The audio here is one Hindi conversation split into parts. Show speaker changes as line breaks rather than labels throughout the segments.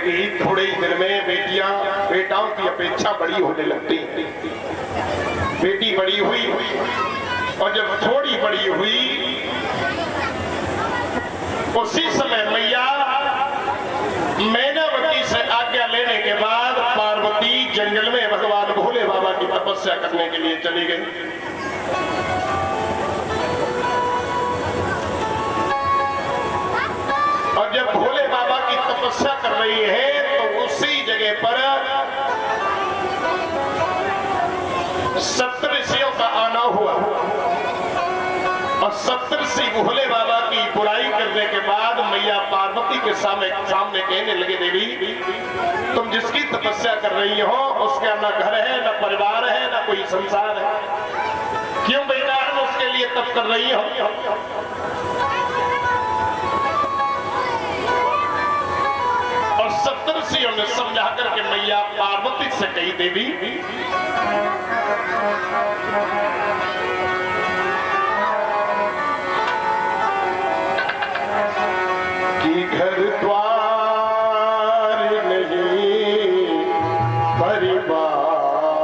लगी, थोड़े ही दिन में बेटियां बेटाओं की अपेक्षा बड़ी होने लगती। बेटी बड़ी हुई और जब थोड़ी बड़ी हुई उसी समय मैया मैनावती से आज्ञा लेने के बाद पार्वती जंगल में भगवान भोले बाबा की तपस्या करने के लिए चली गई। और जब भोले बाबा की तपस्या कर रही है तो उसी जगह पर सप्तऋषियों का आना हुआ और सप्तऋषि भोले बाबा की बुराई करने के बाद मैया पार्वती के सामने कहने लगे, देवी तुम जिसकी तपस्या कर रही हो उसका ना घर है, ना परिवार है, ना कोई संसार है, क्यों बेकार में उसके लिए तप कर रही हो? और सप्तऋषियों ने समझा करके मैया पार्वती से कही, देवी कि घर द्वार नहीं, परिवार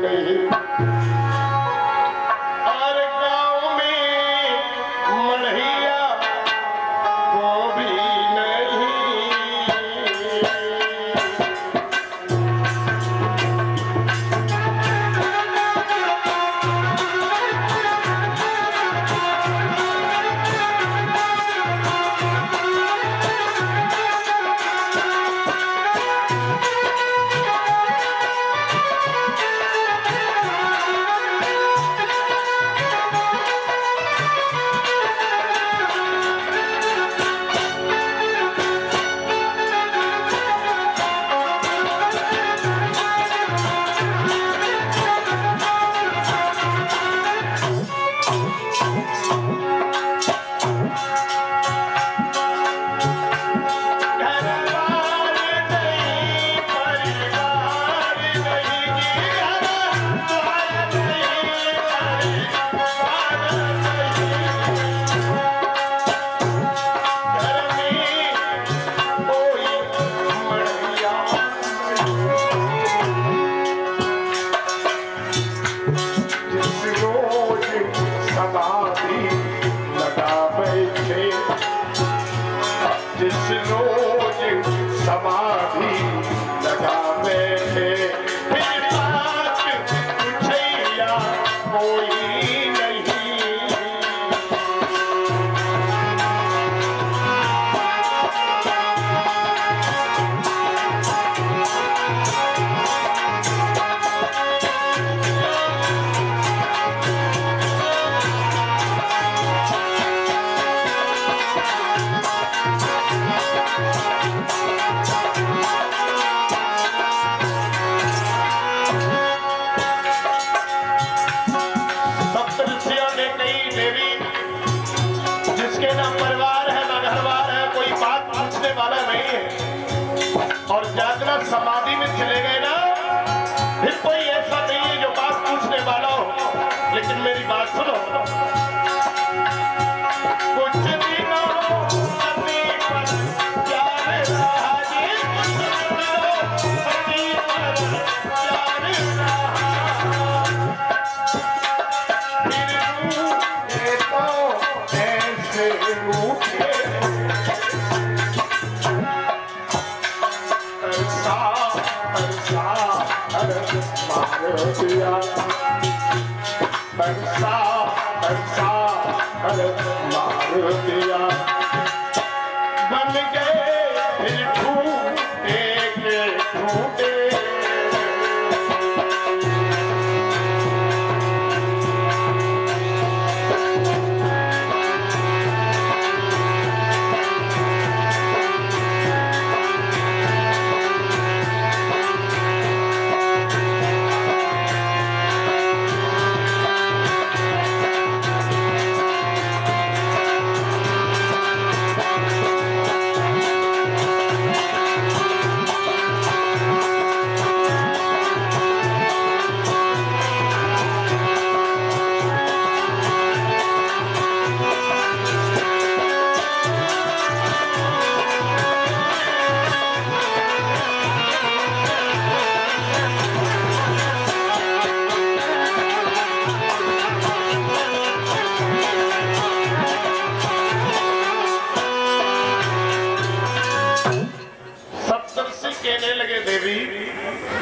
नहीं, और गांव में मढ़ैया वो भी नहीं। और जागना समाधि में चले गए ना, फिर कोई ऐसा नहीं है जो बात पूछने वाला हो। लेकिन मेरी बात सुनो, कुछ दिनों सती पर प्यार रहा जी, कुछ दिनों सती पर प्यार रहा, फिर रूठे तो ऐसे रूठे, बरसा बरसा कर मार दिया, बन गए फिर ठूटे के ठूटे।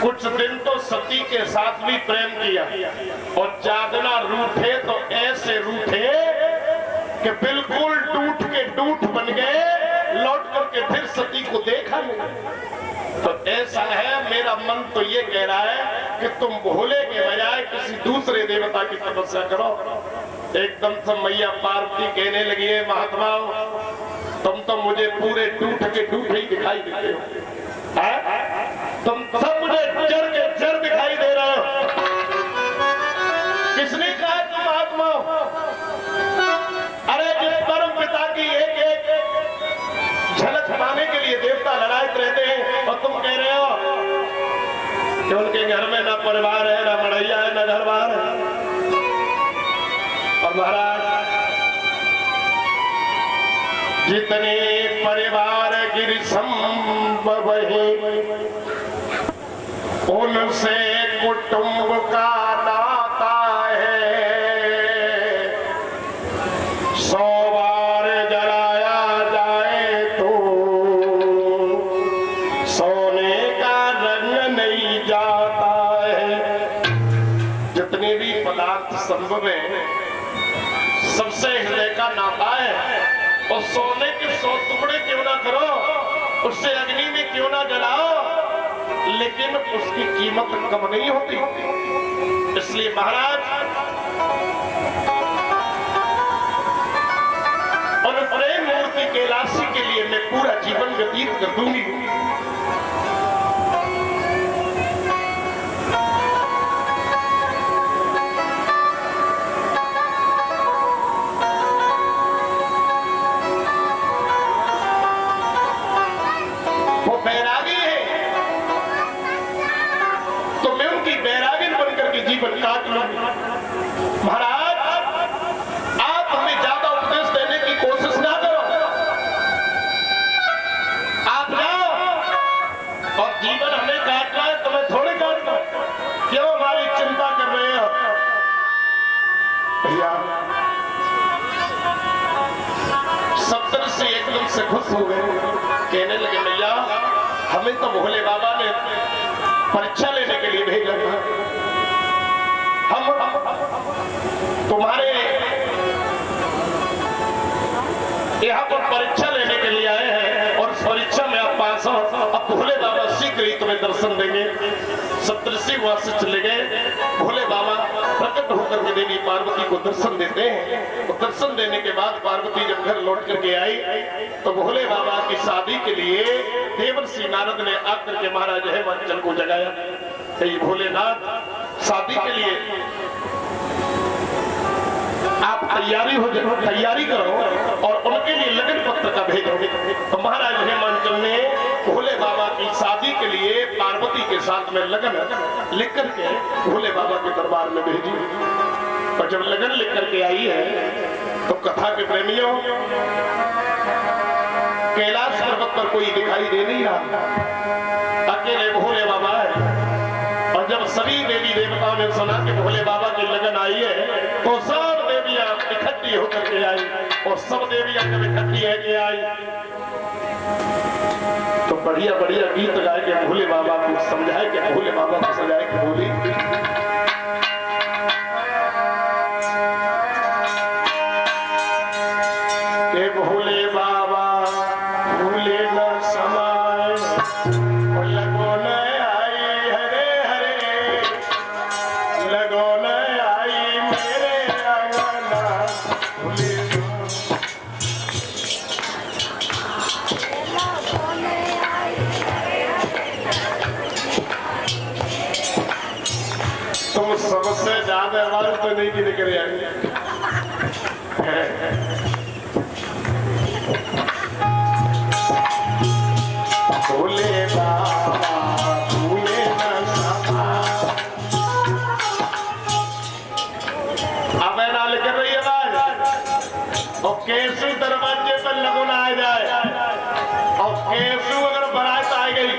कुछ दिन तो सती के साथ भी प्रेम किया और जागना रूठे तो ऐसे रूठे कि बिल्कुल टूट के टूट बन गए, लौट करके फिर सती को देखा नहीं। तो ऐसा है, मेरा मन तो ये कह रहा है कि तुम भोले के बजाय किसी दूसरे देवता की तपस्या करो। एकदम से मैया पार्वती कहने लगी है, महात्माओं तुम तो मुझे पूरे टूट के टूटे ही दिखाई देते हो, तुम सब मुझे जड़ के जड़ दिखाई दे रहे हो। किसने कहा तुम महात्मा? अरे जिस परम पिता की एक एक झलक पाने के लिए देवता लड़ाते रहते हैं और तुम कह रहे हो कि उनके घर में ना परिवार है, ना मड़ैया है, ना घर बार है। और महाराज जितने परिवार गिर संभव है उनसे कुटुंब का नाता है, 100 बार जलाया जाए तो सोने का रंग नहीं जाता है। जितने भी पदार्थ संभव है सबसे हृदय का नाता है, और सोने के 100 टुकड़े क्यों ना करो, उससे अग्नि में क्यों ना जलाओ, लेकिन उसकी कीमत कम नहीं होती। इसलिए महाराज और प्रेम मूर्ति कैलाशी के लिए मैं पूरा जीवन व्यतीत कर दूंगी। वो बैरागी है तो मैं उनकी बैरागिन बनकर के जीवन काट लूं। महाराज आप हमें ज्यादा उपदेश देने की कोशिश ना करो, आप जाओ और जीवन हमें काटना है, तुम्हें थोड़ी काटना। क्यों हमारी चिंता कर रहे हो? भैया सप्तऋषि एकदम से खुश हो गए, कहने लगे भैया हमें तो भोले बाबा ने परीक्षा लेने के लिए भेजा था, हम तुम्हारे यहाँ पर परीक्षा लेने के लिए आए हैं और इस परीक्षा में आप पास हो। अब भोले बाबा शीघ्र ही तुम्हें दर्शन देंगे। सप्तऋषि वहां से चले गए। भोले बाबा प्रकट होकर के देवी पार्वती को दर्शन देते हैं। तो दर्शन देने के बाद पार्वती जब घर लौट करके आई तो भोले बाबा की शादी के लिए देवर्षि नारद ने आकर के महाराज है वंचन को जगाया। भोलेनाथ शादी के लिए आप तैयारी करो और उनके लिए लगन पत्र का भेजो। तो महाराज हेमंचल ने भोले बाबा की शादी के लिए पार्वती के साथ में लगन लिख करके भोले बाबा के दरबार में भेजी। और जब लगन लिख करके आई है तो कथा के प्रेमियों कैलाश पर्वत पर कोई दिखाई दे नहीं रहा, अकेले भोले बाबा है। और जब सभी देवी देवताओं ने सुना कि भोले बाबा की लगन आई है तो सब देवियां इकट्ठी होकर के आई और सब देवियां जब इकट्ठी है कि आई तो बढ़िया बढ़िया गीत गाए के भोले बाबा को समझाए कि भोले बाबा को समझाए कि भोले भोले बाबा भूले न समाए और लगो न आई हरे हरे, लगो न आई मेरे अंगना भूले। तुम सबसे ज्यादा आवाज तो नहीं की निकल आई। भोले बाबा भूले न समाए। अब ना लेकर रही आवाज और केसु दरवाजे पर लगो ना आ जाए और केसु अगर बारात आ गई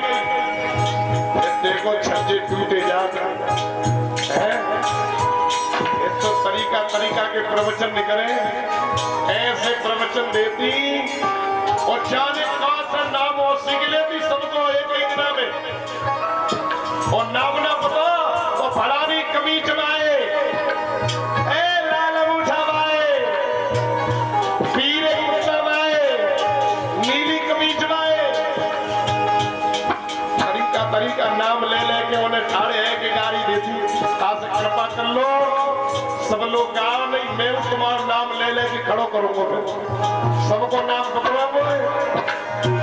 देखो छज्जे टूटे जाते हैं। तो तरीका के प्रवचन निकले, ऐसे प्रवचन देती और जाने कौन सा नाम और सीख लेती सबको एक एक दिन में। और नाम ना पता तो फलानी कमीज माए ए लाल अंगूठा माए पीले कुर्ता माए नीली कमीज माए तरीका नाम ले लेके उन्हें ठाड़े है कि गाड़ी देती खास कृपा कर लो सब लोग कहा नहीं मैं तुम्हारा नाम ले लेके खड़ो करूंगा सबको नाम पकड़ा बोले